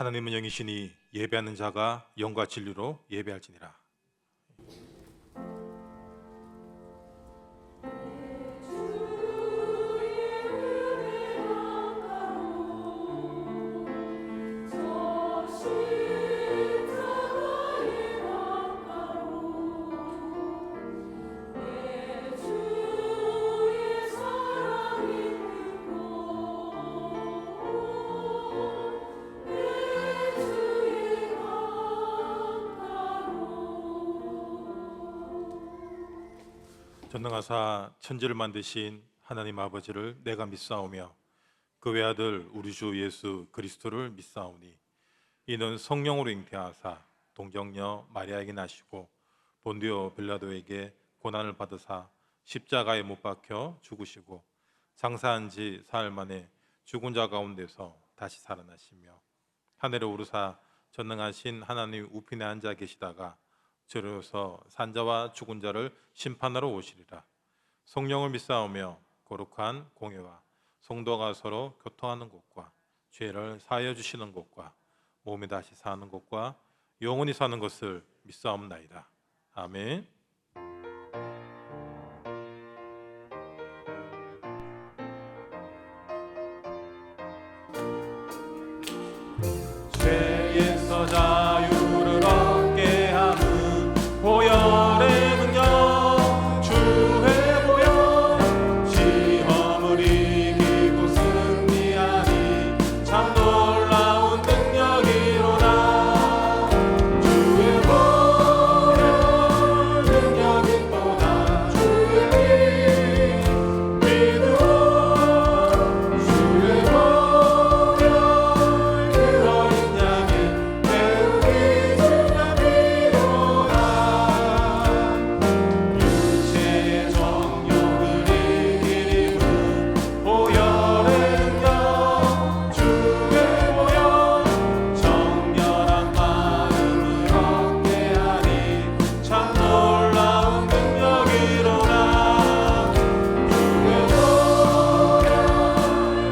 하나님은 영이시니 예배하는 자가 영과 진리로 예배할지니라. 전능하사 천지를 만드신 하나님 아버지를 내가 믿사오며 그 외아들 우리 주 예수 그리스도를 믿사오니 이는 성령으로 잉태하사 동정녀 마리아에게 나시고 본디오 빌라도에게 고난을 받으사 십자가에 못 박혀 죽으시고 장사한 지 사흘 만에 죽은 자 가운데서 다시 살아나시며 하늘에 오르사 전능하신 하나님 우편에 앉아 계시다가 저리로서 산자와 죽은 자를 심판하러 오시리라. 성령을 믿사오며 거룩한 공회와 성도가 서로 교통하는 것과 죄를 사하여 주시는 것과 몸이 다시 사는 것과 영원히 사는 것을 믿사옵나이다. 아멘. 죄에서 자유를 얻게 하는 보혈의 능력 주 회보혈 시험을 이기고 승리하니 참 놀라운 능력이로다. 주의 보혈 능력이 또다. 주의 피 믿어 주의 보혈 그 어린 양의 배우기 중함이로다. 육체의 정욕을 이기는 보혈의 능력 주의 보혈 정결한 마음을 얻게 하니 참 놀라운 능력이로다. 주의 보혈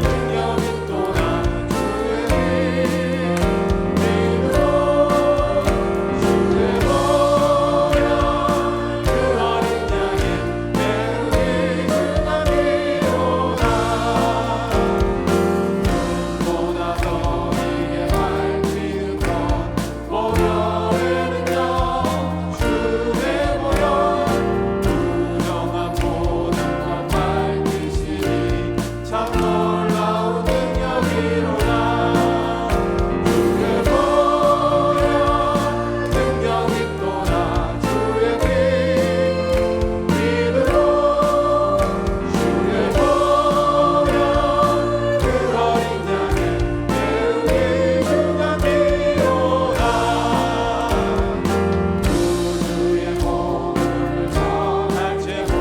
능력이 또다. 주의 피 믿어 주의 보혈 그 어린 양의 배우기 중함이로다. 눈보다 더 이게 밝히는 것 보혈의 능력 주의 보혈 부정한 모든 것 밝히시니 참 놀라운 능력이로다. 주의 보혈 능력이 또다. 주의 피 믿으로 주의 보혈 그 어린 양의 배우기 중함이로다. 구주의 복음을 전할 제목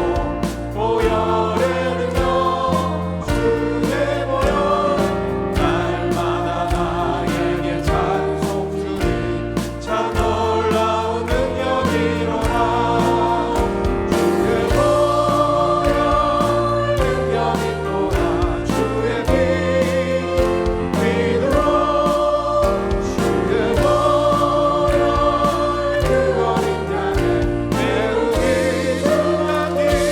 보혈의 능력 주의 보혈 날마다 나에게 찬송 주니 참 놀라운 능력이로다. 주의 보혈 능력이 또다. 주의 피 믿으로 주의 보혈 그 어린 양의 배우기 중함이로다.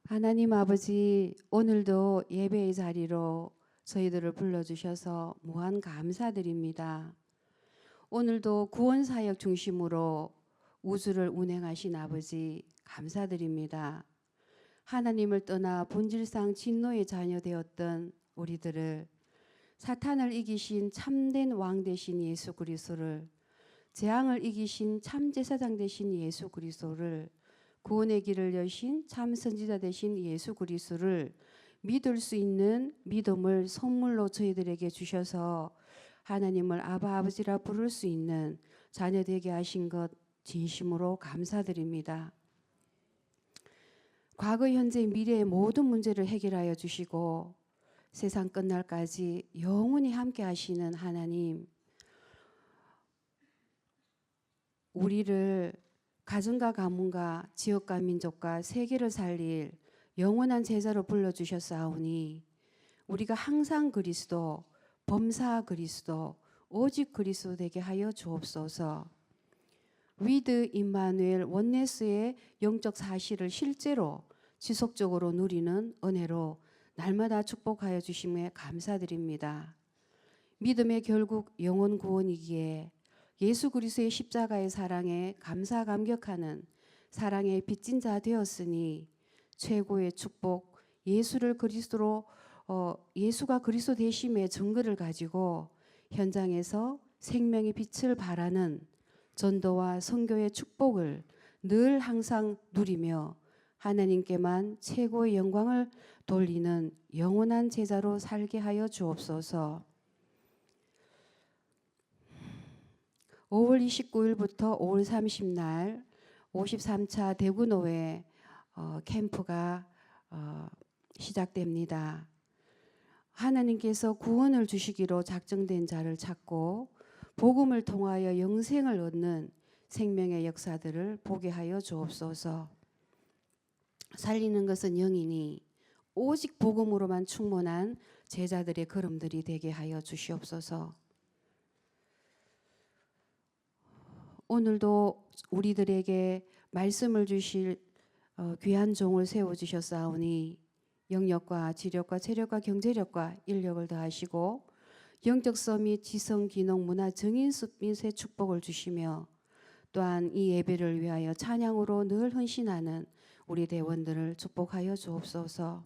하나님 아버지, 오늘도 예배의 자리로 저희들을 불러주셔서 무한 감사드립니다. 오늘도 구원사역 중심으로 우주를 운행하신 아버지 감사드립니다. 하나님을 떠나 본질상 진노의 자녀 되었던 우리들을 사탄을 이기신 참된 왕 되신 예수 그리스도를, 재앙을 이기신 참 제사장 되신 예수 그리스도를, 구원의 길을 여신 참 선지자 되신 예수 그리스도를 믿을 수 있는 믿음을 선물로 저희들에게 주셔서 하나님을 아바 아버지라 부를 수 있는 자녀 되게 하신 것 진심으로 감사드립니다. 과거, 현재, 미래의 모든 문제를 해결하여 주시고 세상 끝날까지 영원히 함께 하시는 하나님, 우리를 가정과 가문과 지역과 민족과 세계를 살릴 영원한 제자로 불러주셨사오니 우리가 항상 그리스도, 범사 그리스도, 오직 그리스도 되게 하여 주옵소서. 위드 임마누엘 원네스의 영적 사실을 실제로 지속적으로 누리는 은혜로 날마다 축복하여 주심에 감사드립니다. 믿음의 결국 영혼 구원이기에 예수 그리스도의 십자가의 사랑에 감사 감격하는 사랑의 빚진 자 되었으니 최고의 축복 예수가 그리스도 되심의 증거를 가지고 현장에서 생명의 빛을 발하는 전도와 선교의 축복을 늘 항상 누리며 하나님께만 최고의 영광을 돌리는 영원한 제자로 살게 하여 주옵소서. 5월 29일부터 5월 30날 53차 대구노회 캠프가 시작됩니다. 하나님께서 구원을 주시기로 작정된 자를 찾고 복음을 통하여 영생을 얻는 생명의 역사들을 보게 하여 주옵소서. 살리는 것은 영이니 오직 복음으로만 충만한 제자들의 걸음들이 되게 하여 주시옵소서. 오늘도 우리들에게 말씀을 주실 귀한 종을 세워주셨사오니 영역과 지력과 체력과 경제력과 인력을 더하시고 영적 및 지성, 기능, 문화, 정인, 습빈의 축복을 주시며 또한 이 예배를 위하여 찬양으로 늘 헌신하는 우리 대원들을 축복하여 주옵소서.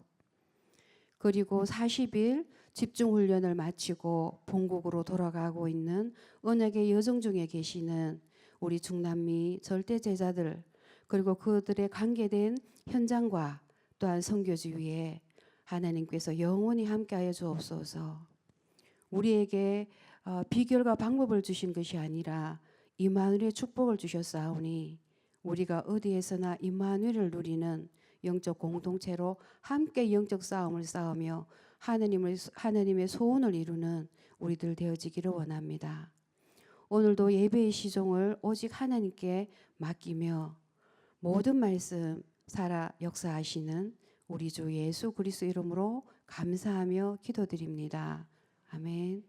그리고 40일 집중훈련을 마치고 본국으로 돌아가고 있는 언약의 여정 중에 계시는 우리 중남미 절대 제자들 그리고 그들의 관계된 현장과 또한 선교지 위에 하나님께서 영원히 함께하여 주옵소서. 우리에게 비결과 방법을 주신 것이 아니라 임마누엘의 축복을 주셨사오니 우리가 어디에서나 임마누엘을 누리는 영적 공동체로 함께 영적 싸움을 싸우며 하나님의 소원을 이루는 우리들 되어지기를 원합니다. 오늘도 예배의 시종을 오직 하나님께 맡기며 모든 말씀 살아 역사하시는 우리 주 예수 그리스도 이름으로 감사하며 기도드립니다. 아멘.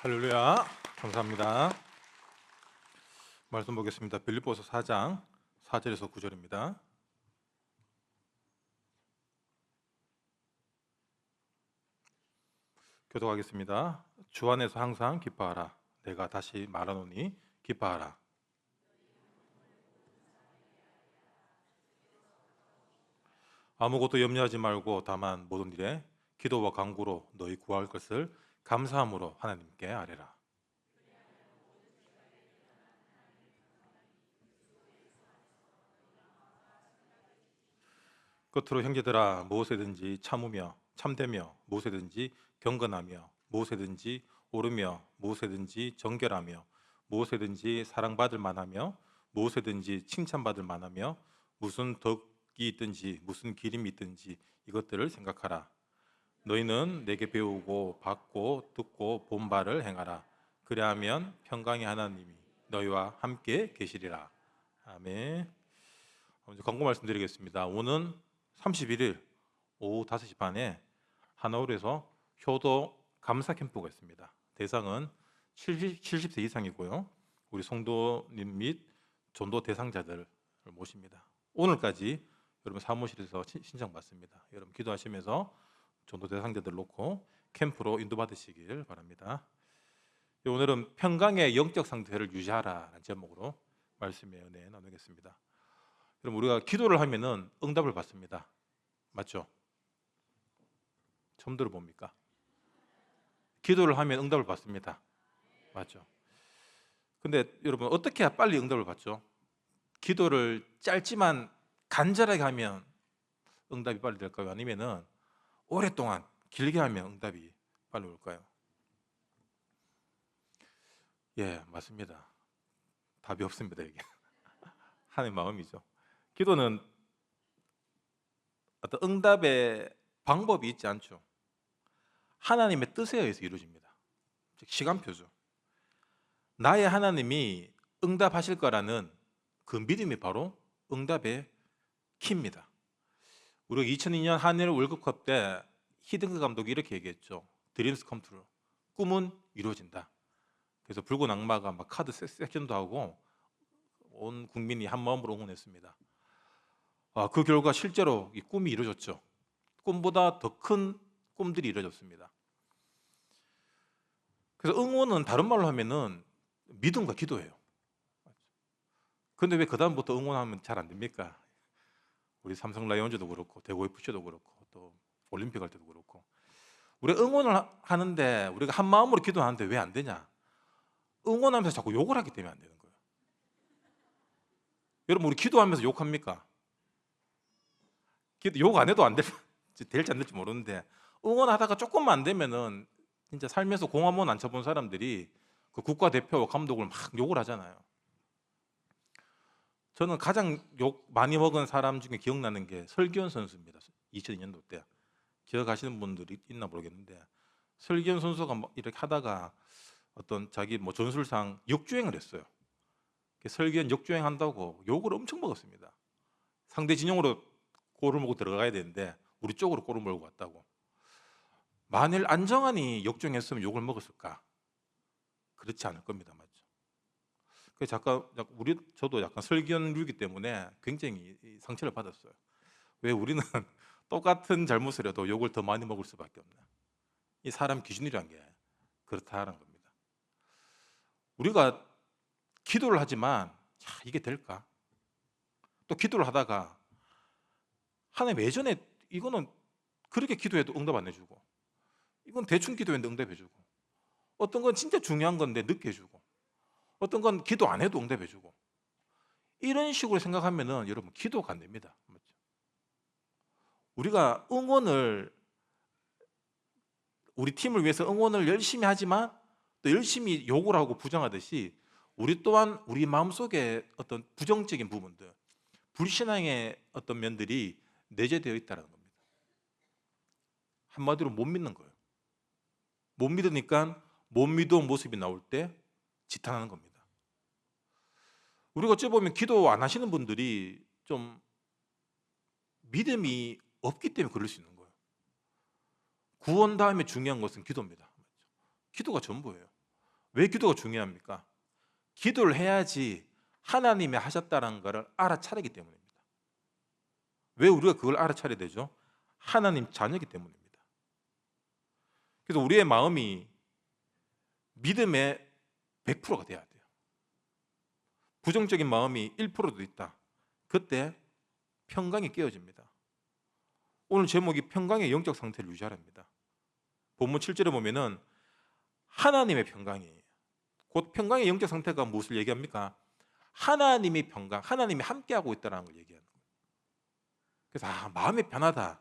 할렐루야. 감사합니다. 말씀 보겠습니다. 빌립보서 4장 4절에서 9절입니다. 교독하겠습니다. 주 안에서 항상 기뻐하라. 내가 다시 말하노니 기뻐하라. 아무것도 염려하지 말고 다만 모든 일에 기도와 간구로 너희 구할 것을 감사함으로 하나님께 아뢰라. 끝으로 형제들아, 무엇이든지 참으며 참되며 무엇이든지 경건하며 무엇이든지 오르며 무엇이든지 정결하며 무엇이든지 사랑받을 만하며 무엇이든지 칭찬받을 만하며 무슨 덕이 있든지 무슨 기림이 있든지 이것들을 생각하라. 너희는 내게 배우고 받고 듣고 본 바를 행하라. 그리하면 평강의 하나님이 너희와 함께 계시리라. 아멘. 먼저 광고 말씀드리겠습니다. 오는 31일 오후 5시 반에 하나울에서 효도 감사 캠프가 있습니다. 대상은 70세 이상이고요. 우리 성도님 및 전도 대상자들을 모십니다. 오늘까지 여러분 사무실에서 신청 받습니다. 여러분 기도하시면서 전도 대상자들 놓고 캠프로 인도받으시길 바랍니다. 오늘은 평강의 영적 상태를 유지하라는 제목으로 말씀의 은혜 나누겠습니다. 그럼 우리가 기도를 하면은 응답을 받습니다. 맞죠? 처음 들어봅니까? 기도를 하면 응답을 받습니다. 맞죠? 근데 여러분 어떻게 해야 빨리 응답을 받죠? 기도를 짧지만 간절하게 하면 응답이 빨리 될까요? 아니면은 오랫동안 길게 하면 응답이 빨리 올까요? 예, 맞습니다. 답이 없습니다. 이게 하나님의 마음이죠. 기도는 어떤 응답의 방법이 있지 않죠. 하나님의 뜻에 의해서 이루어집니다. 즉 시간표죠. 나의 하나님이 응답하실 거라는 그 믿음이 바로 응답의 키입니다. 우리가 2002년 한일 월드컵 때 히딩크 감독이 이렇게 얘기했죠. Dreams come true. 꿈은 이루어진다. 그래서 붉은 악마가 막 카드 섹션도 하고 온 국민이 한 마음으로 응원했습니다. 그 결과 실제로 이 꿈이 이루어졌죠. 꿈보다 더 큰 꿈들이 이루어졌습니다. 그래서 응원은 다른 말로 하면은 믿음과 기도예요. 그런데 왜 그 다음부터 응원하면 잘 안 됩니까? 우리 삼성 라이온즈도 그렇고 대구 FC도 그렇고 또 올림픽 할 때도 그렇고 우리 응원을 하는데 우리가 한 마음으로 기도하는데 왜 안 되냐? 응원하면서 자꾸 욕을 하기 때문에 안 되는 거예요. 여러분 우리 기도하면서 욕합니까? 욕 안 해도 안 될지 안 될지 모르는데 응원하다가 조금만 안 되면은 진짜 살면서 공 한 번 안 쳐본 사람들이 그 국가대표와 감독을 막 욕을 하잖아요. 저는 가장 욕 많이 먹은 사람 중에 기억나는 게 설기현 선수입니다. 2002년도 때 기억하시는 분들이 있나 모르겠는데 설기현 선수가 뭐 이렇게 하다가 어떤 자기 뭐 전술상 역주행을 했어요. 설기현 역주행 한다고 욕을 엄청 먹었습니다. 상대 진영으로 골을 먹고 들어가야 되는데 우리 쪽으로 골을 몰고 왔다고. 만일 안정환이 역주행했으면 욕을 먹었을까? 그렇지 않을 겁니다. 맞죠? 그래서 저도 약간 설기현류이기 때문에 굉장히 상처를 받았어요. 왜 우리는 똑같은 잘못을 해도 욕을 더 많이 먹을 수밖에 없나? 이 사람 기준이란 게 그렇다는 겁니다. 우리가 기도를 하지만 이게 될까? 또 기도를 하다가 하나님 예전에 이거는 그렇게 기도해도 응답 안 해주고 이건 대충 기도했는데 응답해주고 어떤 건 진짜 중요한 건데 늦게 해주고 어떤 건 기도 안 해도 응답해주고 이런 식으로 생각하면은 여러분 기도가 안 됩니다. 맞죠? 우리가 우리 팀을 위해서 응원을 열심히 하지만 또 열심히 욕을 하고 부정하듯이 우리 또한 우리 마음속에 어떤 부정적인 부분들 불신앙의 어떤 면들이 내재되어 있다는 겁니다. 한마디로 못 믿는 거예요. 못 믿으니까 못 믿어온 모습이 나올 때 지탄하는 겁니다. 우리가 어찌 보면 기도 안 하시는 분들이 좀 믿음이 없기 때문에 그럴 수 있는 거예요. 구원 다음에 중요한 것은 기도입니다. 기도가 전부예요. 왜 기도가 중요합니까? 기도를 해야지 하나님이 하셨다는 것을 알아차리기 때문입니다. 왜 우리가 그걸 알아차려야 되죠? 하나님 자녀이기 때문입니다. 그래서 우리의 마음이 믿음의 100%가 돼야 돼요. 부정적인 마음이 1%도 있다. 그때 평강이 깨어집니다. 오늘 제목이 평강의 영적 상태를 유지하랍니다. 본문 7절에 보면은 하나님의 평강이에요. 곧 평강의 영적 상태가 무엇을 얘기합니까? 하나님이 평강, 하나님이 함께하고 있다는 걸 얘기하는 거예요. 그래서 마음이 편하다,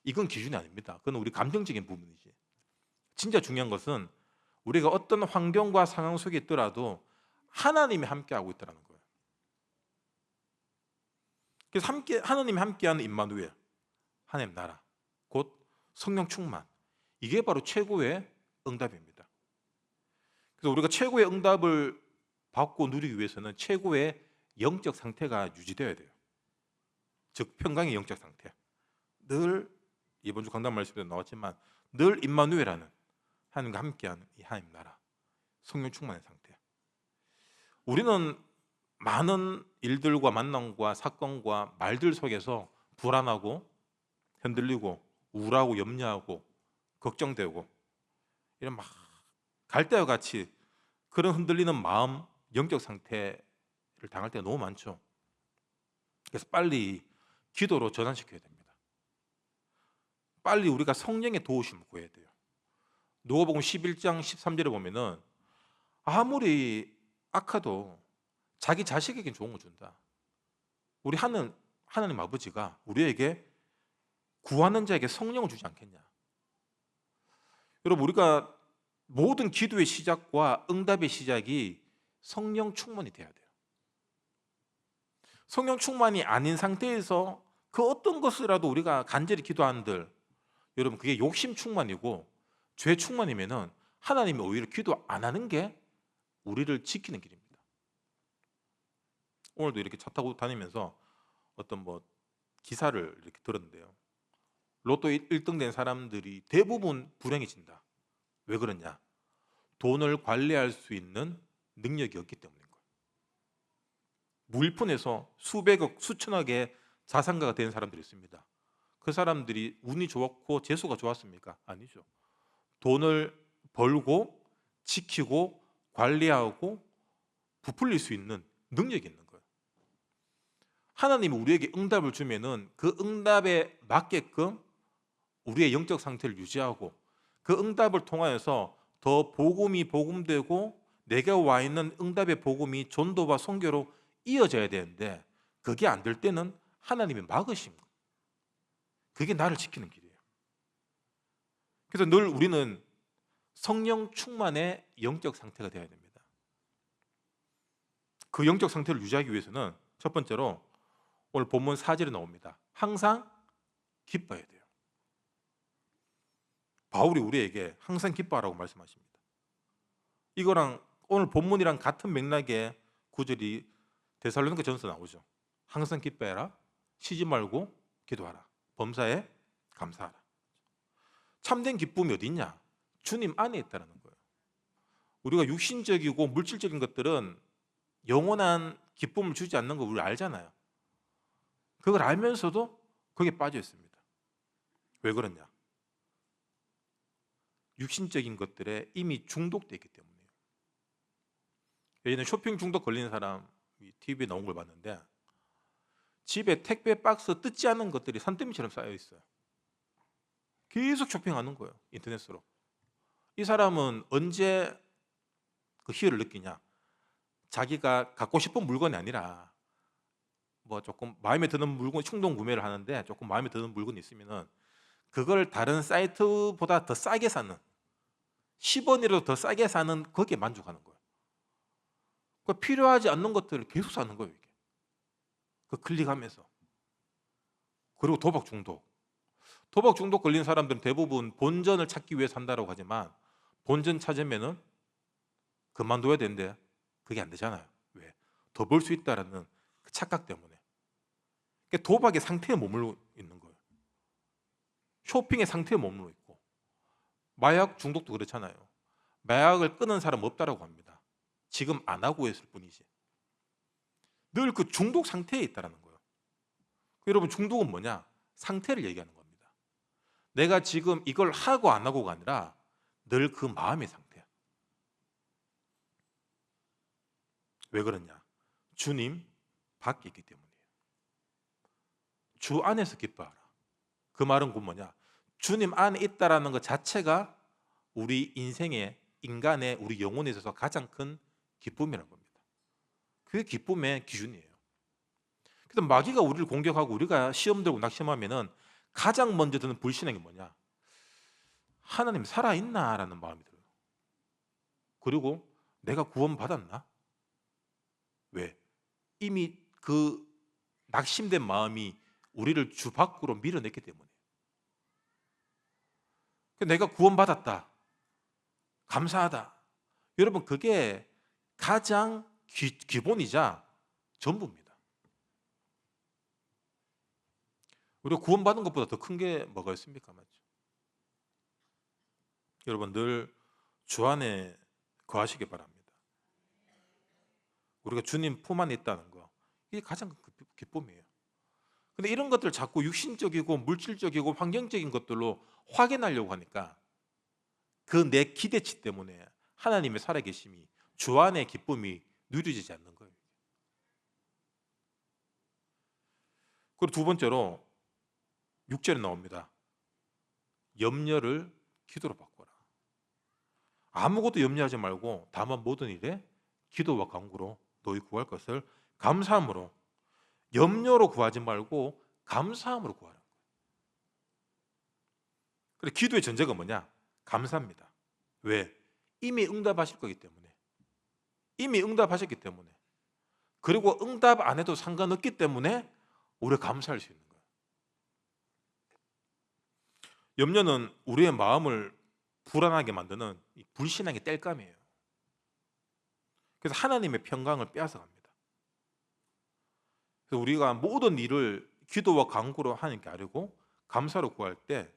이건 기준이 아닙니다. 그건 우리 감정적인 부분이지. 진짜 중요한 것은 우리가 어떤 환경과 상황 속에 있더라도 하나님이 함께하고 있다는 거예요. 그래서 하나님이 함께하는 임마누엘, 하나님 나라, 곧 성령 충만, 이게 바로 최고의 응답입니다. 그래서 우리가 최고의 응답을 받고 누리기 위해서는 최고의 영적 상태가 유지되어야 돼요. 즉 평강의 영적 상태. 늘 이번 주 강단 말씀에도 나왔지만 늘 임마누엘하는 하나님과 함께하는 이 하나님 나라, 성령 충만의 상태. 우리는 많은 일들과 만남과 사건과 말들 속에서 불안하고 흔들리고 우울하고 염려하고 걱정되고 이런 막 갈대와 같이 그런 흔들리는 마음, 영적 상태를 당할 때가 너무 많죠. 그래서 빨리 기도로 전환시켜야 됩니다. 빨리 우리가 성령의 도우심을 구해야 돼요. 누가복음 11장 13절에 보면은 아무리 악해도 자기 자식에게 좋은 거 준다. 우리 하나님 아버지가 우리에게 구하는 자에게 성령을 주지 않겠냐. 여러분, 우리가 모든 기도의 시작과 응답의 시작이 성령 충만이 돼야 돼요. 성령 충만이 아닌 상태에서 그 어떤 것이라도 우리가 간절히 기도한들, 여러분 그게 욕심 충만이고 죄 충만이면은 하나님이 오히려 기도 안 하는 게 우리를 지키는 길입니다. 오늘도 이렇게 차 타고 다니면서 어떤 기사를 이렇게 들었는데요. 로또 1등 된 사람들이 대부분 불행해진다. 왜 그러냐? 돈을 관리할 수 있는 능력이 없기 때문인 거예요. 무일푼에서 수백억, 수천억의 자산가가 된 사람들이 있습니다. 그 사람들이 운이 좋았고 재수가 좋았습니까? 아니죠. 돈을 벌고 지키고 관리하고 부풀릴 수 있는 능력이 있는 거예요. 하나님이 우리에게 응답을 주면은 그 응답에 맞게끔 우리의 영적 상태를 유지하고 그 응답을 통하여서 더 복음이 복음되고 내가 와 있는 응답의 복음이 전도와 선교로 이어져야 되는데 그게 안 될 때는 하나님이 막으신 거예요. 그게 나를 지키는 길이에요. 그래서 늘 우리는 성령 충만의 영적 상태가 되어야 됩니다. 그 영적 상태를 유지하기 위해서는 첫 번째로 오늘 본문 4절에 나옵니다. 항상 기뻐해야 돼요. 바울이 우리에게 항상 기뻐하라고 말씀하십니다. 이거랑 오늘 본문이랑 같은 맥락의 구절이 데살로니가 전서 나오죠. 항상 기뻐해라, 쉬지 말고 기도하라, 범사에 감사하라. 참된 기쁨이 어디 있냐? 주님 안에 있다는 거예요. 우리가 육신적이고 물질적인 것들은 영원한 기쁨을 주지 않는 거 우리 알잖아요. 그걸 알면서도 거기에 빠져 있습니다. 왜 그러냐? 육신적인 것들에 이미 중독되어 있기 때문이에요. 예전에 쇼핑 중독 걸리는 사람 TV에 나온 걸 봤는데 집에 택배 박스 뜯지 않은 것들이 산더미처럼 쌓여 있어요. 계속 쇼핑하는 거예요, 인터넷으로. 이 사람은 언제 그 희열을 느끼냐? 자기가 갖고 싶은 물건이 아니라 조금 마음에 드는 물건, 충동 구매를 하는데 조금 마음에 드는 물건이 있으면은 그걸 다른 사이트보다 더 싸게 사는, 10원이라도 더 싸게 사는, 거기에 만족하는 거예요. 필요하지 않는 것들을 계속 사는 거예요, 이게. 그 클릭하면서. 그리고 도박 중독 걸린 사람들은 대부분 본전을 찾기 위해 산다고 하지만 본전 찾으면은 그만둬야 되는데 그게 안 되잖아요. 왜? 더 벌 수 있다라는 그 착각 때문에. 그러니까 도박의 상태에 머물러 있는 거예요. 쇼핑의 상태에 머물러 있고, 마약 중독도 그렇잖아요. 마약을 끊은 사람 없다라고 합니다. 지금 안 하고 있을 뿐이지. 늘 그 중독 상태에 있다라는 거예요. 여러분, 중독은 뭐냐? 상태를 얘기하는 겁니다. 내가 지금 이걸 하고 안 하고가 아니라 늘 그 마음의 상태야. 왜 그러냐? 주님 밖에 있기 때문이에요. 주 안에서 기뻐하라. 그 말은 곧 뭐냐? 주님 안에 있다라는 것 자체가 우리 인생의, 인간의, 우리 영혼에 있어서 가장 큰 기쁨이라는 겁니다. 그게 기쁨의 기준이에요. 그래서 마귀가 우리를 공격하고 우리가 시험 들고 낙심하면은 가장 먼저 드는 불신앙이 뭐냐? 하나님 살아있나라는 마음이 들어요. 그리고 내가 구원받았나? 왜? 이미 그 낙심된 마음이 우리를 주 밖으로 밀어냈기 때문에. 내가 구원받았다, 감사하다. 여러분, 그게 가장 기본이자 전부입니다. 우리가 구원받은 것보다 더 큰 게 뭐가 있습니까? 맞죠? 여러분, 늘 주 안에 거하시기 바랍니다. 우리가 주님 품 안에 있다는 거, 이게 가장 큰 기쁨이에요. 근데 이런 것들 자꾸 육신적이고 물질적이고 환경적인 것들로 확인하려고 하니까 그 내 기대치 때문에 하나님의 살아계심이, 주 안의 기쁨이 누려지지 않는 거예요. 그리고 두 번째로 6절에 나옵니다. 염려를 기도로 바꿔라. 아무것도 염려하지 말고 다만 모든 일에 기도와 간구로 너희 구할 것을 감사함으로, 염려로 구하지 말고 감사함으로 구하라. 그래, 기도의 전제가 뭐냐? 감사입니다. 왜? 이미 응답하실 거기 때문에. 이미 응답하셨기 때문에. 그리고 응답 안 해도 상관없기 때문에 우리가 감사할 수 있는 거예요. 염려는 우리의 마음을 불안하게 만드는 불신앙의 땔감이에요. 그래서 하나님의 평강을 빼앗아갑니다. 그래서 우리가 모든 일을 기도와 간구로 하나님께 아뢰고 감사로 구할 때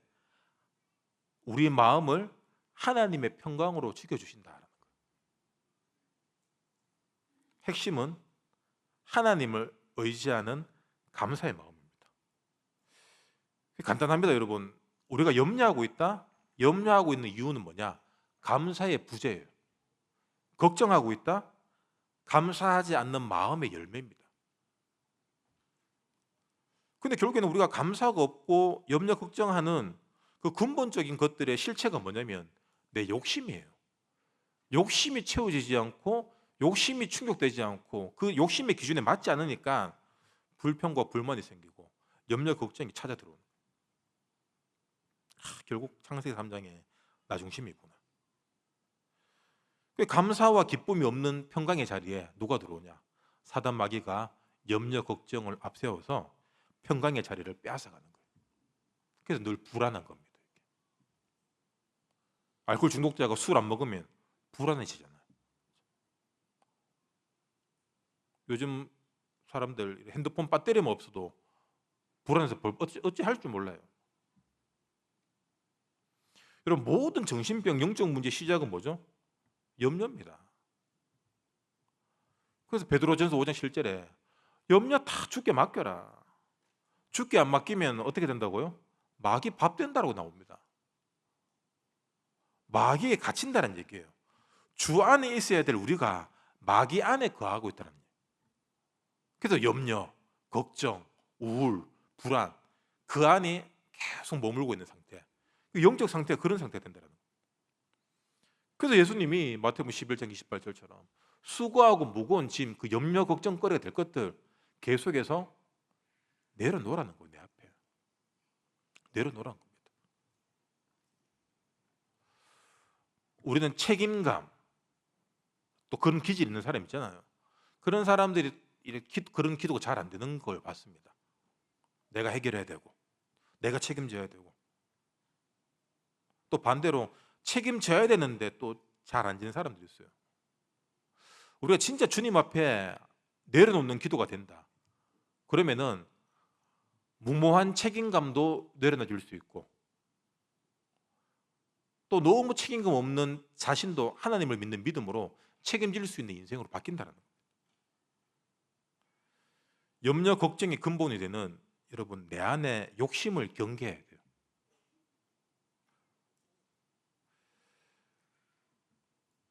우리 마음을 하나님의 평강으로 지켜주신다는 거예요. 핵심은 하나님을 의지하는 감사의 마음입니다. 간단합니다, 여러분. 우리가 염려하고 있다? 염려하고 있는 이유는 뭐냐? 감사의 부재예요. 걱정하고 있다? 감사하지 않는 마음의 열매입니다. 근데 결국에는 우리가 감사가 없고 염려, 걱정하는 그 근본적인 것들의 실체가 뭐냐면 내 욕심이에요. 욕심이 채워지지 않고, 욕심이 충족되지 않고, 그 욕심의 기준에 맞지 않으니까 불평과 불만이 생기고 염려, 걱정이 찾아 들어오는 거예요. 결국 창세기 3장에 나 중심이 있구나. 감사와 기쁨이 없는 평강의 자리에 누가 들어오냐? 사단 마귀가 염려, 걱정을 앞세워서 평강의 자리를 빼앗아가는 거예요. 그래서 늘 불안한 겁니다. 알코올 중독자가 술 안 먹으면 불안해지잖아요. 요즘 사람들 핸드폰 배터리만 없어도 불안해서 어찌 할 줄 몰라요. 여러분, 모든 정신병, 영적 문제 시작은 뭐죠? 염려입니다. 그래서 베드로전서 5장 7절에 염려 다 주께 맡겨라. 주께 안 맡기면 어떻게 된다고요? 마귀 밥 된다고 나옵니다. 마귀에 갇힌다는 얘기예요. 주 안에 있어야 될 우리가 마귀 안에 거하고 있다는 얘기예요. 그래서 염려, 걱정, 우울, 불안, 그 안에 계속 머물고 있는 상태, 영적 상태가 그런 상태가 된다는 거예요. 그래서 예수님이 마태복음 11장 28절처럼 수고하고 무거운 짐, 그 염려, 걱정거리가 될 것들 계속해서 내려놓으라는 거예요. 내 앞에 내려놓으라는 겁니다. 우리는 책임감, 또 그런 기질 있는 사람 있잖아요. 그런 사람들이 그런 기도가 잘 안 되는 걸 봤습니다. 내가 해결해야 되고, 내가 책임져야 되고, 또 반대로 책임져야 되는데 또 잘 안 지는 사람들이 있어요. 우리가 진짜 주님 앞에 내려놓는 기도가 된다. 그러면은 무모한 책임감도 내려놔 줄 수 있고, 또 너무 책임감 없는 자신도 하나님을 믿는 믿음으로 책임질 수 있는 인생으로 바뀐다는 거예요. 염려, 걱정의 근본이 되는 여러분 내 안에 욕심을 경계해야 돼요.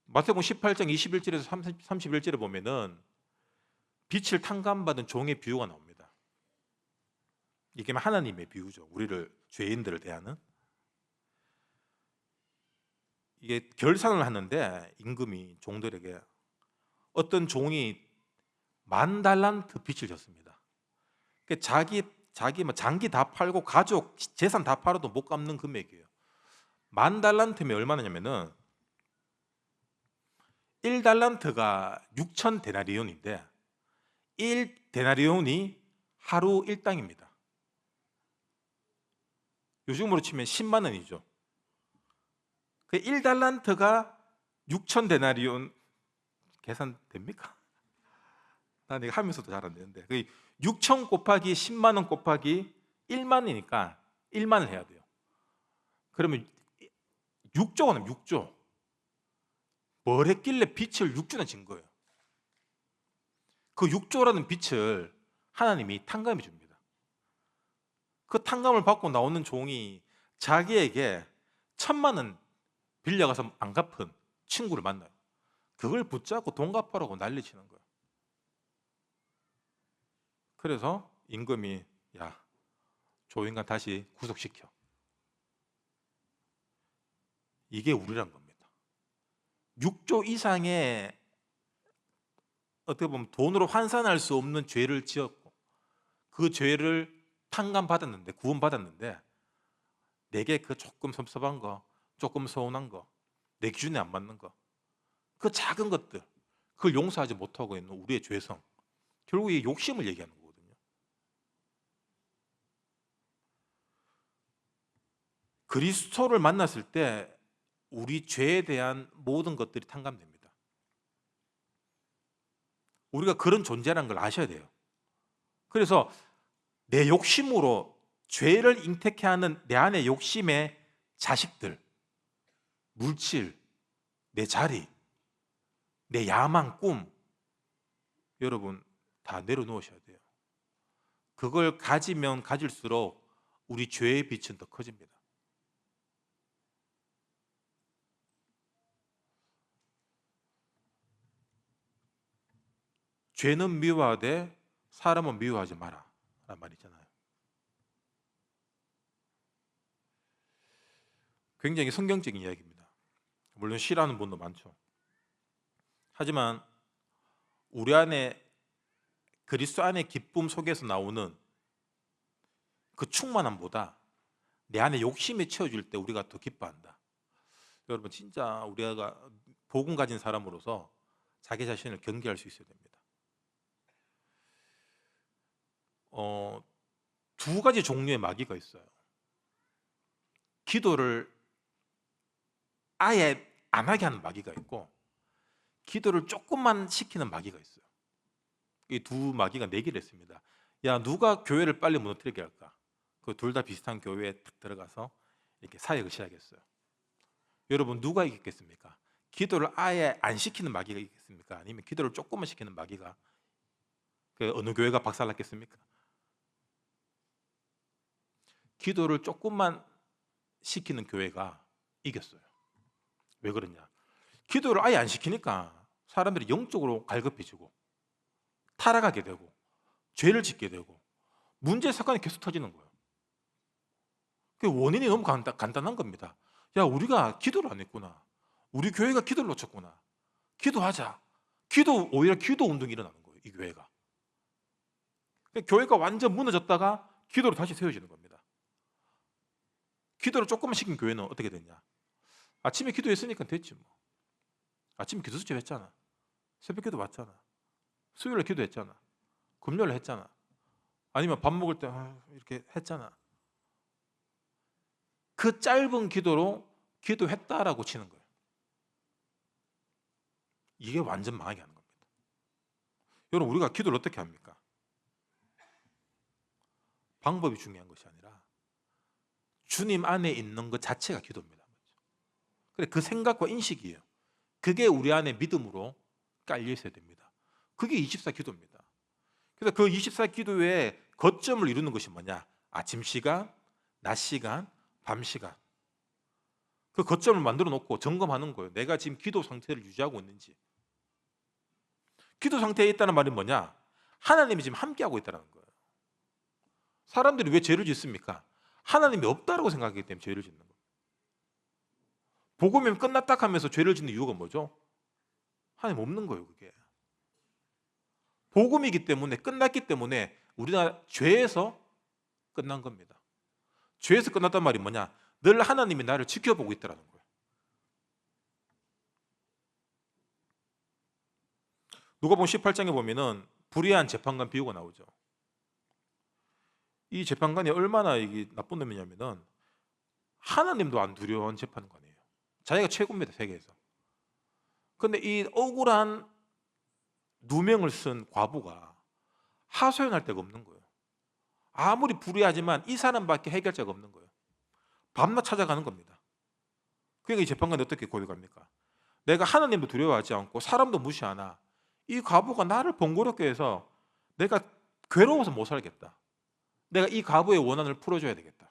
마태복음 18장 21절에서 31절에 보면은 빛을 탕감받은 종의 비유가 나옵니다. 이게 하나님의 비유죠. 우리를 죄인들을 대하는. 이게 결산을 하는데 임금이 종들에게 어떤 종이 10,000달란트 빚을 졌습니다. 자기 장기 다 팔고 가족 재산 다 팔아도 못 갚는 금액이에요. 10,000달란트면 얼마냐면은 1달란트가 6,000데나리온인데 1데나리온이 하루 일당입니다. 요즘으로 치면 10만 원이죠. 그 1달란트가 6,000데나리온 계산됩니까? 난 이거 하면서도 잘 안 되는데 6,000 곱하기 10만 원 곱하기 1만이니까 1만을 해야 돼요. 그러면 6조가 나면 6조. 뭘 했길래 빚을 6조나 진 거예요. 그 6조라는 빚을 하나님이 탕감해 줍니다. 그 탕감을 받고 나오는 종이 자기에게 1,000만 원 빌려가서 안 갚은 친구를 만나요. 그걸 붙잡고 돈 갚으라고 난리치는 거예요. 그래서 임금이 야, 조 인간 다시 구속시켜. 이게 우리란 겁니다. 6조 이상의 어떻게 보면 돈으로 환산할 수 없는 죄를 지었고 그 죄를 탕감받았는데 구원받았는데 내게 그 조금 섭섭한 거, 조금 서운한 거, 내 기준에 안 맞는 거, 그 작은 것들 그걸 용서하지 못하고 있는 우리의 죄성, 결국 이 욕심을 얘기하는 거거든요. 그리스도를 만났을 때 우리 죄에 대한 모든 것들이 탕감됩니다. 우리가 그런 존재라는 걸 아셔야 돼요. 그래서 내 욕심으로 죄를 잉태케 하는 내 안의 욕심의 자식들, 물질, 내 자리, 내 야망, 꿈, 여러분 다 내려놓으셔야 돼요. 그걸 가지면 가질수록 우리 죄의 빛은 더 커집니다. 죄는 미워하되 사람은 미워하지 마라 라는 말이 있잖아요. 굉장히 성경적인 이야기입니다. 물론 싫어하는 분도 많죠. 하지만 우리 안에 그리스도 안의 기쁨 속에서 나오는 그 충만함보다 내 안에 욕심이 채워질 때 우리가 더 기뻐한다. 여러분 진짜 우리가 복음 가진 사람으로서 자기 자신을 경계할 수 있어야 됩니다. 두 가지 종류의 마귀가 있어요. 기도를 아예 안 하게 하는 마귀가 있고 기도를 조금만 시키는 마귀가 있어요. 이 두 마귀가 내기를 했습니다. 야, 누가 교회를 빨리 무너뜨리게 할까? 그 둘 다 비슷한 교회에 딱 들어가서 이렇게 사역을 시작했어요. 여러분 누가 이겼겠습니까? 기도를 아예 안 시키는 마귀가 이겼습니까? 아니면 기도를 조금만 시키는 마귀가 그 어느 교회가 박살났겠습니까? 기도를 조금만 시키는 교회가 이겼어요. 왜 그러냐? 기도를 아예 안 시키니까 사람들이 영적으로 갈급해지고 타락하게 되고 죄를 짓게 되고 문제 사건이 계속 터지는 거예요. 그 원인이 너무 간단한 겁니다. 야, 우리가 기도를 안 했구나. 우리 교회가 기도를 놓쳤구나. 기도하자. 오히려 기도 운동이 일어나는 거예요. 이 교회가. 교회가 완전 무너졌다가 기도로 다시 세워지는 겁니다. 기도를 조금만 시킨 교회는 어떻게 됐냐? 아침에 기도했으니까 됐지 뭐. 아침에 기도 수첩 했잖아. 새벽 기도 왔잖아. 수요일에 기도했잖아. 금요일에 했잖아. 아니면 밥 먹을 때 이렇게 했잖아. 그 짧은 기도로 기도했다라고 치는 거예요. 이게 완전 망하게 하는 겁니다. 여러분 우리가 기도를 어떻게 합니까? 방법이 중요한 것이 아니라 주님 안에 있는 것 자체가 기도입니다. 그래, 그 생각과 인식이에요. 그게 우리 안에 믿음으로 깔려 있어야 됩니다. 그게 24 기도입니다. 그래서 그 24 기도의 거점을 이루는 것이 뭐냐? 아침 시간, 낮 시간, 밤 시간. 그 거점을 만들어 놓고 점검하는 거예요. 내가 지금 기도 상태를 유지하고 있는지. 기도 상태에 있다는 말이 뭐냐? 하나님이 지금 함께하고 있다는 거예요. 사람들이 왜 죄를 짓습니까? 하나님이 없다라고 생각하기 때문에 죄를 짓는 거예요. 복음이 끝났다 하면서 죄를 짓는 이유가 뭐죠? 하나님 없는 거예요, 그게. 복음이기 때문에, 끝났기 때문에 우리가 죄에서 끝난 겁니다. 죄에서 끝났단 말이 뭐냐? 늘 하나님이 나를 지켜보고 있다는 거예요. 누가복음 18장에 보면은 불의한 재판관 비유가 나오죠. 이 재판관이 얼마나 이게 나쁜 놈이냐면은 하나님도 안 두려워한 재판관이에요. 자기가 최고입니다, 세계에서. 근데 이 억울한 누명을 쓴 과부가 하소연할 데가 없는 거예요. 아무리 불의하지만 이 사람밖에 해결자가 없는 거예요. 밤낮 찾아가는 겁니다. 그러니까 이 재판관이 어떻게 고백합니까? 내가 하나님도 두려워하지 않고 사람도 무시하나 이 과부가 나를 번거롭게 해서 내가 괴로워서 못 살겠다. 내가 이 과부의 원한을 풀어줘야 되겠다.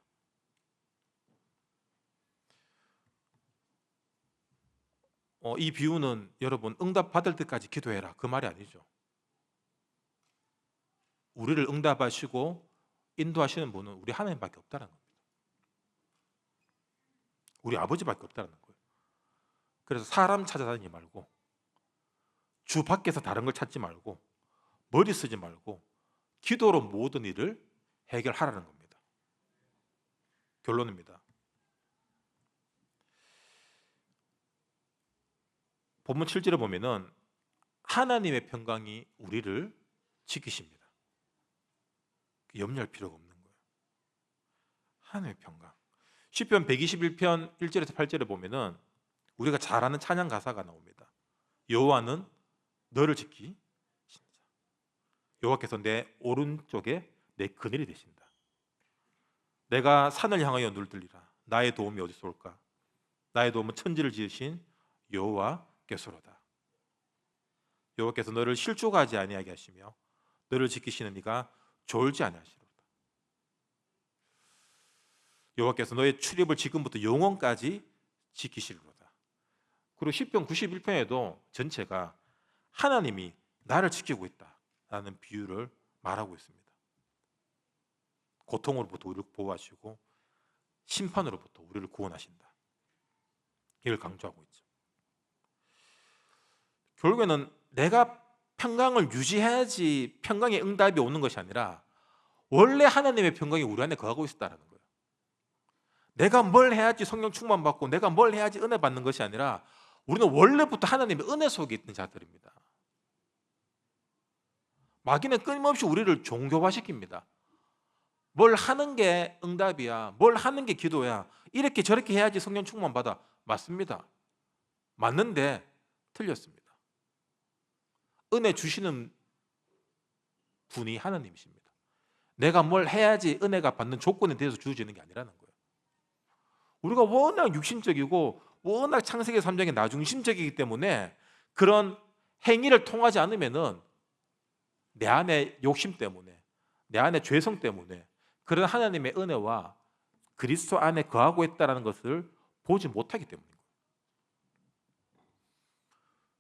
이 비유는 여러분 응답 받을 때까지 기도해라 그 말이 아니죠. 우리를 응답하시고 인도하시는 분은 우리 하나님밖에 없다는 겁니다. 우리 아버지밖에 없다는 거예요. 그래서 사람 찾아다니지 말고 주 밖에서 다른 걸 찾지 말고 머리 쓰지 말고 기도로 모든 일을 해결하라는 겁니다. 결론입니다. 본문 7절에 보면은 하나님의 평강이 우리를 지키십니다. 염려할 필요가 없는 거예요. 하나님의 평강. 시편 121편 1절에서 8절에 보면은 우리가 잘 아는 찬양 가사가 나옵니다. 여호와는 너를 지키신다. 여호와께서 내 오른쪽에 내 그늘이 되신다. 내가 산을 향하여 눈을 들리라. 나의 도움이 어디서 올까? 나의 도움은 천지를 지으신 여호와께서로다. 여호와께서 너를 실족하지 아니하게 하시며 너를 지키시는 이가 졸지 아니하시로다. 여호와께서 너의 출입을 지금부터 영원까지 지키시리로다. 그리고 시편 91편에도 전체가 하나님이 나를 지키고 있다라는 비유를 말하고 있습니다. 고통으로부터 우리를 보호하시고 심판으로부터 우리를 구원하신다. 이걸 강조하고 있죠. 결국에는 내가 평강을 유지해야지 평강의 응답이 오는 것이 아니라 원래 하나님의 평강이 우리 안에 거하고 있다는 거예요. 내가 뭘 해야지 성령 충만받고 내가 뭘 해야지 은혜 받는 것이 아니라 우리는 원래부터 하나님의 은혜 속에 있는 자들입니다. 마귀는 끊임없이 우리를 종교화시킵니다. 뭘 하는 게 응답이야, 뭘 하는 게 기도야, 이렇게 저렇게 해야지 성령 충만받아. 맞습니다. 맞는데 틀렸습니다. 은혜 주시는 분이 하나님이십니다. 내가 뭘 해야지 은혜가 받는 조건에 대해서 주어지는 게 아니라는 거예요. 우리가 워낙 육신적이고 워낙 창세기 3장에 나중심적이기 때문에 그런 행위를 통하지 않으면은 내 안에 욕심 때문에, 내 안에 죄성 때문에 그런 하나님의 은혜와 그리스도 안에 거하고 있다는 것을 보지 못하기 때문입니다.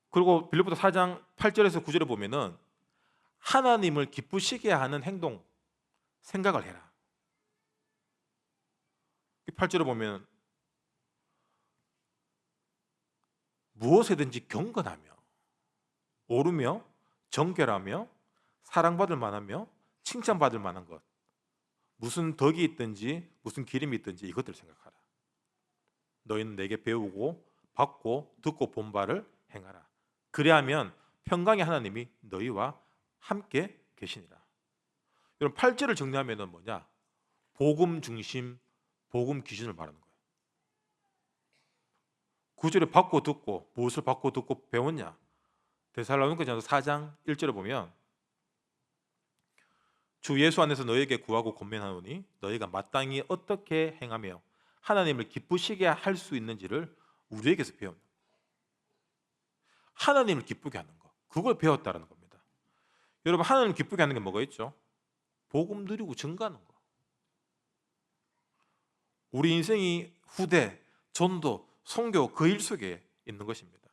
그리고 빌립보서 4장 8절에서 9절에 보면은 하나님을 기쁘시게 하는 행동, 생각을 해라. 8절에 보면 무엇에든지 경건하며 옳으며 정결하며 사랑받을 만하며 칭찬받을 만한 것, 무슨 덕이 있든지 무슨 기림이 있든지 이것들을 생각하라. 너희는 내게 배우고 받고 듣고 본 바를 행하라. 그래야면 평강의 하나님이 너희와 함께 계시니라. 여러분 8절을 정리하면 뭐냐? 복음 중심, 복음 기준을 말하는 거예요. 9절에 받고 듣고, 무엇을 받고 듣고 배웠냐? 데살로니가전서 4장 1절에 보면 주 예수 안에서 너에게 구하고 권면하노니 너희가 마땅히 어떻게 행하며 하나님을 기쁘시게 할 수 있는지를 우리에게서 배우는 거예요. 하나님을 기쁘게 하는 거, 그걸 배웠다는 겁니다. 여러분, 하나님을 기쁘게 하는 게 뭐가 있죠? 복음 누리고 증거하는 거. 우리 인생이 후대, 전도, 선교 그 일 속에 있는 것입니다.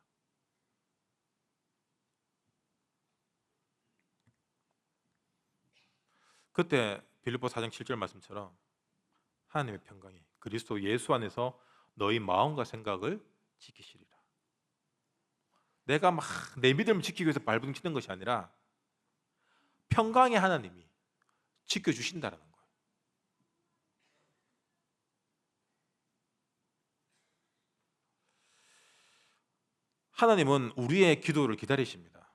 그때 빌립보 4장 7절 말씀처럼 하나님의 평강이 그리스도 예수 안에서 너희 마음과 생각을 지키시리라. 내가 막 내 믿음을 지키기 위해서 발버둥 치는 것이 아니라 평강의 하나님이 지켜주신다는 거예요. 하나님은 우리의 기도를 기다리십니다.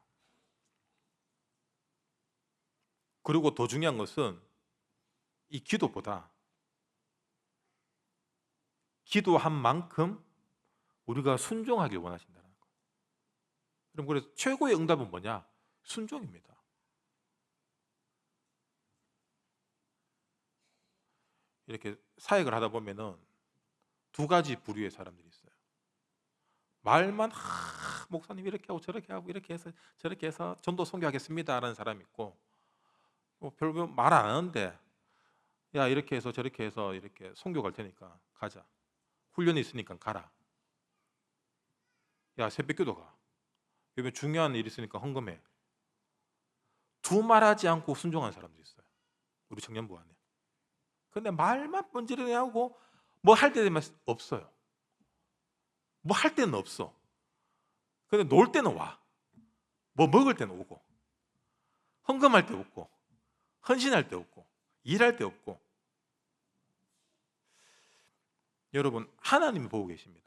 그리고 더 중요한 것은 이 기도보다 기도한 만큼 우리가 순종하길 원하신다는 거예요. 그럼 그래서 최고의 응답은 뭐냐? 순종입니다. 이렇게 사역을 하다 보면은 두 가지 부류의 사람들이 있어요. 말만 목사님 이렇게 하고 저렇게 하고 이렇게 해서 저렇게 해서 전도 선교하겠습니다라는 사람이 있고, 별로 말 안 하는데 야 이렇게 해서 저렇게 해서 이렇게 선교 갈 테니까 가자. 훈련이 있으니까 가라. 야 새벽기도 가. 요즘에 중요한 일 있으니까 헌금해. 두 말하지 않고 순종하는 사람들이 있어요. 우리 청년부 안에. 근데 말만 번지르르 하고 뭐 할 때 되면 없어요. 뭐 할 때는 없어. 근데 놀 때는 와. 뭐 먹을 때는 오고, 헌금할 때 없고, 헌신할 때 없고, 일할 때 없고. 여러분, 하나님이 보고 계십니다.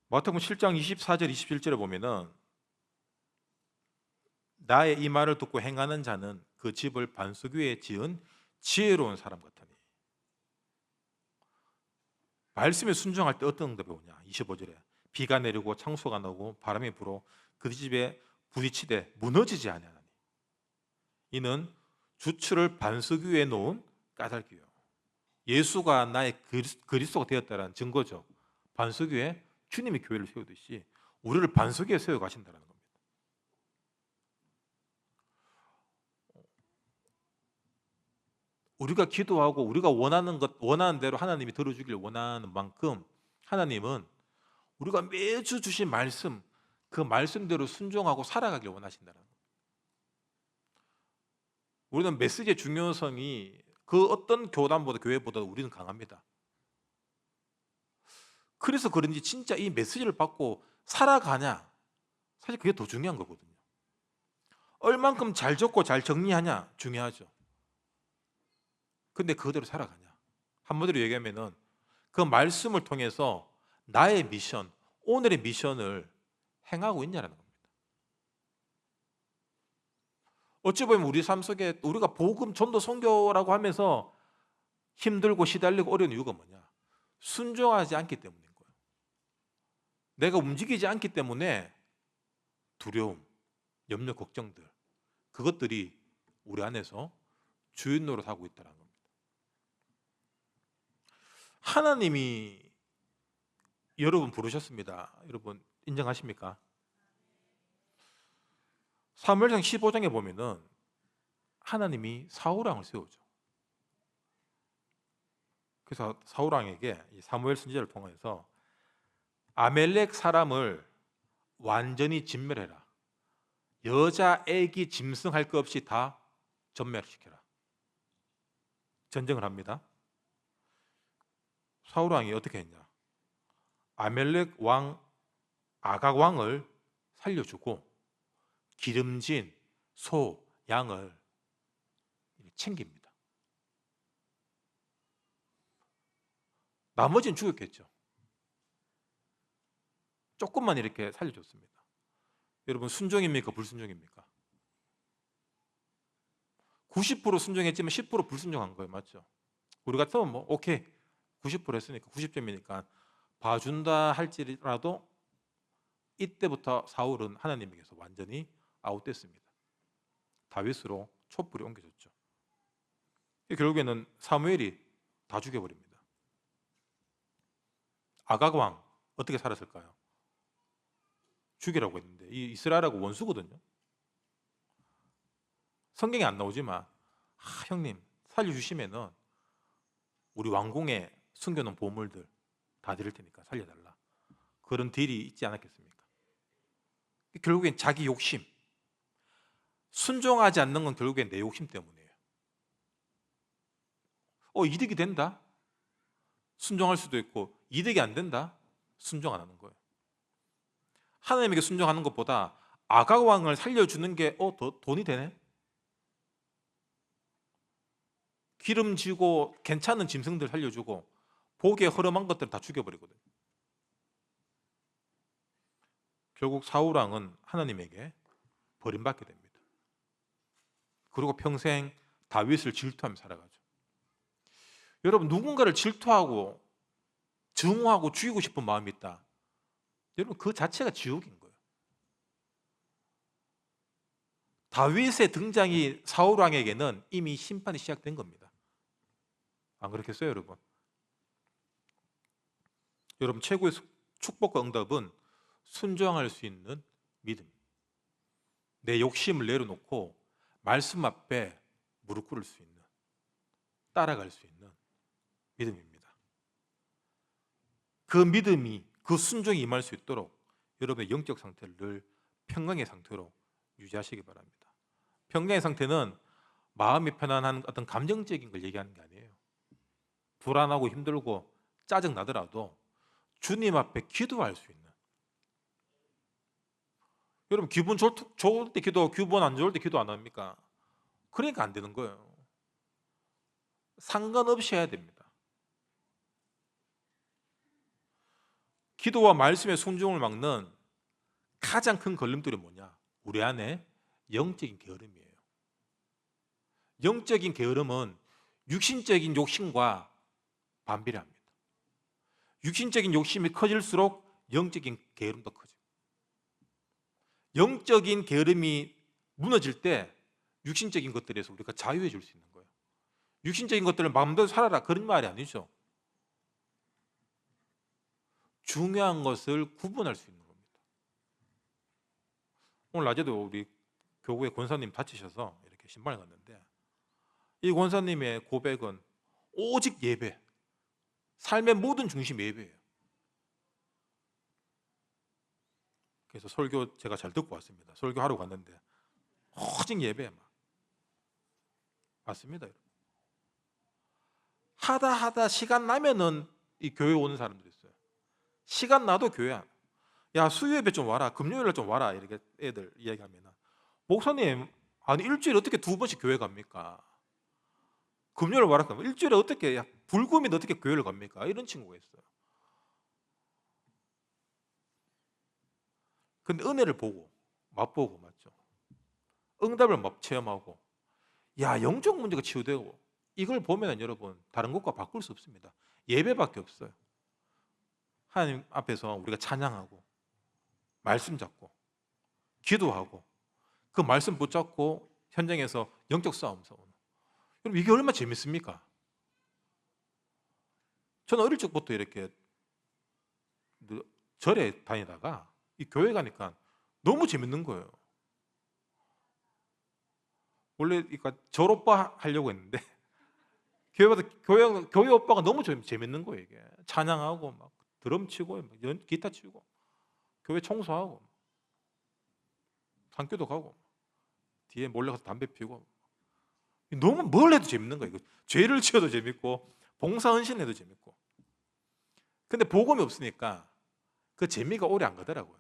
마태복음 7장 24절 27절에 보면은 나의 이 말을 듣고 행하는 자는 그 집을 반석 위에 지은 지혜로운 사람 같으니. 말씀에 순종할 때 어떤 응답이 오냐? 25절에 비가 내리고 창수가 나고 바람이 불어 그 집에 부딪히되 무너지지 아니하나니 이는 주추를 반석 위에 놓은 까닭이요. 예수가 나의 그리스도가 되었다는 증거죠. 반석 위에 주님이 교회를 세우듯이 우리를 반석 위에 세워 가신다는 겁니다. 우리가 기도하고 우리가 원하는 것, 원하는 대로 하나님이 들어주길 원하는 만큼 하나님은 우리가 매주 주신 말씀, 그 말씀대로 순종하고 살아가길 원하신다는 거예요. 우리는 메시지의 중요성이 그 어떤 교단보다 교회보다 우리는 강합니다. 그래서 그런지 진짜 이 메시지를 받고 살아가냐, 사실 그게 더 중요한 거거든요. 얼만큼 잘 적고 잘 정리하냐 중요하죠. 근데 그대로 살아가냐, 한마디로 얘기하면은 그 말씀을 통해서 나의 미션, 오늘의 미션을 행하고 있냐라는 겁니다. 어찌 보면 우리 삶 속에 우리가 복음, 전도, 선교라고 하면서 힘들고 시달리고 어려운 이유가 뭐냐? 순종하지 않기 때문인 거예요. 내가 움직이지 않기 때문에 두려움, 염려, 걱정들, 그것들이 우리 안에서 주인 노릇하고 있다는 겁니다. 하나님이 여러분 부르셨습니다. 여러분 인정하십니까? 사무엘상 15장에 보면은 하나님이 사울왕을 세우죠. 그래서 사울왕에게 이 사무엘 선지자를 통해서 아멜렉 사람을 완전히 진멸해라. 여자, 애기, 짐승 할 것 없이 다 전멸시켜라. 전쟁을 합니다. 사울왕이 어떻게 했냐? 아멜렉 왕 아각 왕을 살려주고 기름진 소, 양을 챙깁니다. 나머지는 죽였겠죠. 조금만 이렇게 살려줬습니다. 여러분 순종입니까? 불순종입니까? 90% 순종했지만 10% 불순종한 거예요. 맞죠? 우리 같으면 뭐 오케이 90% 했으니까 90점이니까 봐준다 할지라도 이때부터 사울은 하나님에게서 완전히 아웃됐습니다. 다윗으로 촛불이 옮겨졌죠. 결국에는 사무엘이 다 죽여버립니다. 아각 왕 어떻게 살았을까요? 죽이라고 했는데 이 이스라엘하고 원수거든요. 성경에 안 나오지만 형님 살려주시면은 우리 왕궁에 숨겨놓은 보물들 다 드릴 테니까 살려달라. 그런 딜이 있지 않았겠습니까? 결국엔 자기 욕심, 순종하지 않는 건 결국엔 내 욕심 때문이에요. 이득이 된다? 순종할 수도 있고 이득이 안 된다? 순종 안 하는 거예요. 하나님에게 순종하는 것보다 아각 왕을 살려주는 게 더 돈이 되네? 기름지고 괜찮은 짐승들 살려주고 보기에 허름한 것들 다 죽여버리거든요. 결국 사울 왕은 하나님에게 버림받게 됩니다. 그리고 평생 다윗을 질투하며 살아가죠. 여러분, 누군가를 질투하고 증오하고 죽이고 싶은 마음이 있다. 여러분, 그 자체가 지옥인 거예요. 다윗의 등장이 사울 왕에게는 이미 심판이 시작된 겁니다. 안 그렇겠어요, 여러분? 여러분, 최고의 축복과 응답은 순종할 수 있는 믿음. 내 욕심을 내려놓고 말씀 앞에 무릎 꿇을 수 있는, 따라갈 수 있는 믿음입니다. 그 믿음이, 그 순종이 임할 수 있도록 여러분의 영적 상태를 늘 평강의 상태로 유지하시기 바랍니다. 평강의 상태는 마음이 편안한 어떤 감정적인 걸 얘기하는 게 아니에요. 불안하고 힘들고 짜증 나더라도 주님 앞에 기도할 수 있는. 여러분, 기분 좋을 때 기도하고 기분 안 좋을 때 기도 안 합니까? 그러니까 안 되는 거예요. 상관없이 해야 됩니다. 기도와 말씀의 순종을 막는 가장 큰 걸림돌이 뭐냐? 우리 안에 영적인 게으름이에요. 영적인 게으름은 육신적인 욕심과 반비례합니다. 육신적인 욕심이 커질수록 영적인 게으름도 커져요. 영적인 게으름이 무너질 때 육신적인 것들에서 우리가 자유해질 수 있는 거예요. 육신적인 것들을 마음대로 살아라, 그런 말이 아니죠. 중요한 것을 구분할 수 있는 겁니다. 오늘 낮에도 우리 교구에 권사님 다치셔서 이렇게 신방을 갔는데, 이 권사님의 고백은 오직 예배, 삶의 모든 중심이 예배예요. 그래서 설교 제가 잘 듣고 왔습니다. 설교하러 갔는데 오직 예배만 맞습니다. 하다 시간 나면은 이 교회 오는 사람들이 있어요. 시간 나도 교회 안. 야, 수요예배 좀 와라, 금요일에 좀 와라, 이렇게 애들 이야기하면, 목사님, 아니 일주일에 어떻게 2번씩 교회 갑니까? 금요일 와라 그러면 일주일에 어떻게, 불금인데 어떻게 교회를 갑니까? 이런 친구가 있어요. 근데 은혜를 보고 맛보고, 맞죠? 응답을 막 체험하고, 영적 문제가 치유되고, 이걸 보면 여러분 다른 것과 바꿀 수 없습니다. 예배밖에 없어요. 하나님 앞에서 우리가 찬양하고 말씀 잡고 기도하고 그 말씀 붙잡고 현장에서 영적 싸움 싸우는, 여러분 이게 얼마나 재밌습니까? 저는 어릴 적부터 이렇게 절에 다니다가 이 교회 가니까 너무 재밌는 거예요. 원래 그러니까 절 오빠 하려고 했는데 교회 오빠가 너무 재밌는 거예요. 이게 찬양하고 막 드럼 치고 기타 치고 교회 청소하고 산교도 가고 뒤에 몰래 가서 담배 피우고, 너무 뭘 해도 재밌는 거예요. 죄를 지어도 재밌고 봉사헌신해도 재밌고. 근데 복음이 없으니까 그 재미가 오래 안 가더라고요.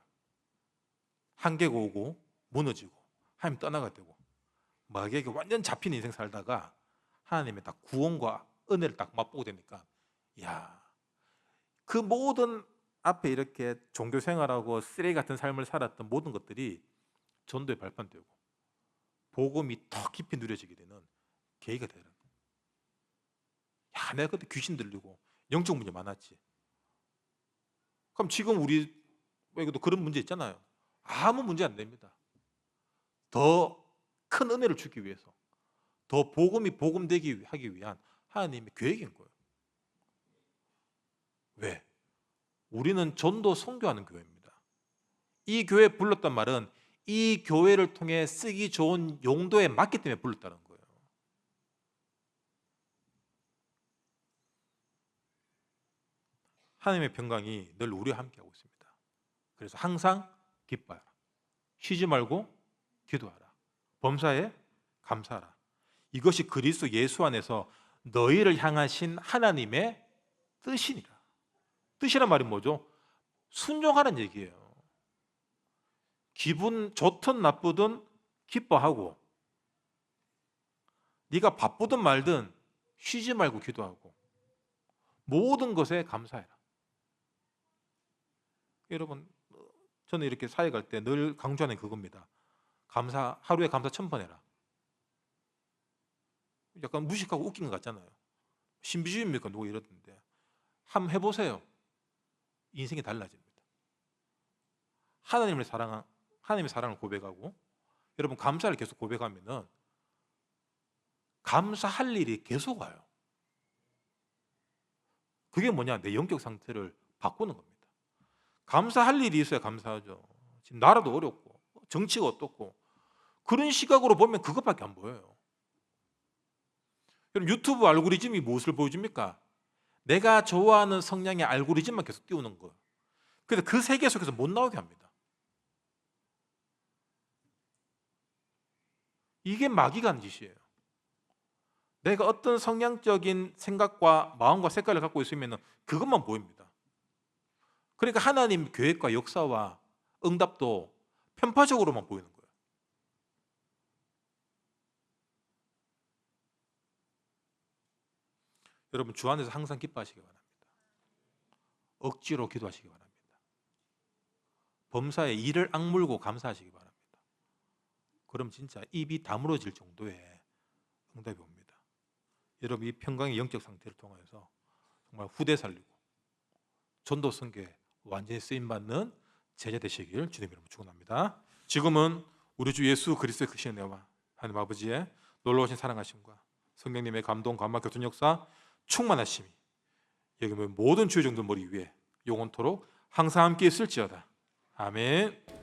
한계가 오고 무너지고 하나님 떠나가 되고 마귀에게 완전 잡힌 인생 살다가 하나님의 딱 구원과 은혜를 딱 맛보게 되니까, 그 모든 앞에 이렇게 종교 생활하고 쓰레기 같은 삶을 살았던 모든 것들이 전도의 발판되고 복음이 더 깊이 누려지게 되는 계기가 되더라고요. 내가 그때 귀신 들리고 영적 문제 많았지. 그럼 지금 우리에게도 그런 문제 있잖아요. 아무 문제 안 됩니다. 더 큰 은혜를 주기 위해서, 더 복음이 복음되기 하기 위한 하나님의 계획인 거예요. 왜? 우리는 전도 선교하는 교회입니다. 이 교회에 불렀단 말은 이 교회를 통해 쓰기 좋은 용도에 맞기 때문에 불렀다는 거예요. 하나님의 평강이 늘 우리와 함께하고 있습니다. 그래서 항상 기뻐하라. 쉬지 말고 기도하라. 범사에 감사하라. 이것이 그리스도 예수 안에서 너희를 향하신 하나님의 뜻이니라. 뜻이란 말이 뭐죠? 순종하는 얘기예요. 기분 좋든 나쁘든 기뻐하고, 네가 바쁘든 말든 쉬지 말고 기도하고, 모든 것에 감사해라. 여러분, 저는 이렇게 사회 갈 때 늘 강조하는 그겁니다. 하루에 감사 1000번 해라. 약간 무식하고 웃긴 것 같잖아요. 신비주의입니까? 누가 이러던데. 한번 해보세요. 인생이 달라집니다. 하나님의 사랑을 고백하고, 여러분 감사를 계속 고백하면은 감사할 일이 계속 와요. 그게 뭐냐? 내 영적 상태를 바꾸는 겁니다. 감사할 일이 있어야 감사하죠. 지금 나라도 어렵고 정치가 어떻고 그런 시각으로 보면 그것밖에 안 보여요. 여러분 유튜브 알고리즘이 무엇을 보여줍니까? 내가 좋아하는 성향의 알고리즘만 계속 띄우는 거예요. 그래서 그 세계 속에서 못 나오게 합니다. 이게 마귀가 하는 짓이에요. 내가 어떤 성향적인 생각과 마음과 색깔을 갖고 있으면 그것만 보입니다. 그러니까 하나님 계획과 역사와 응답도 편파적으로만 보이는 거예요. 여러분 주 안에서 항상 기뻐하시기 바랍니다. 억지로 기도하시기 바랍니다. 범사에 이를 악물고 감사하시기 바랍니다. 그럼 진짜 입이 다물어질 정도의 응답이 옵니다. 여러분 이 평강의 영적 상태를 통해서 정말 후대 살리고 전도 선교에 완전히 쓰임받는 제자 되시길 주님 이름으로 축원합니다. 지금은 우리 주 예수 그리스도의 크신 은혜와 하나님 아버지의 놀라우신 사랑하심과 성령님의 감동, 감화, 교통 역사, 충만하심이 여기 모든 주의 종들 머리 위에 영원토록 항상 함께 있을지어다. 아멘.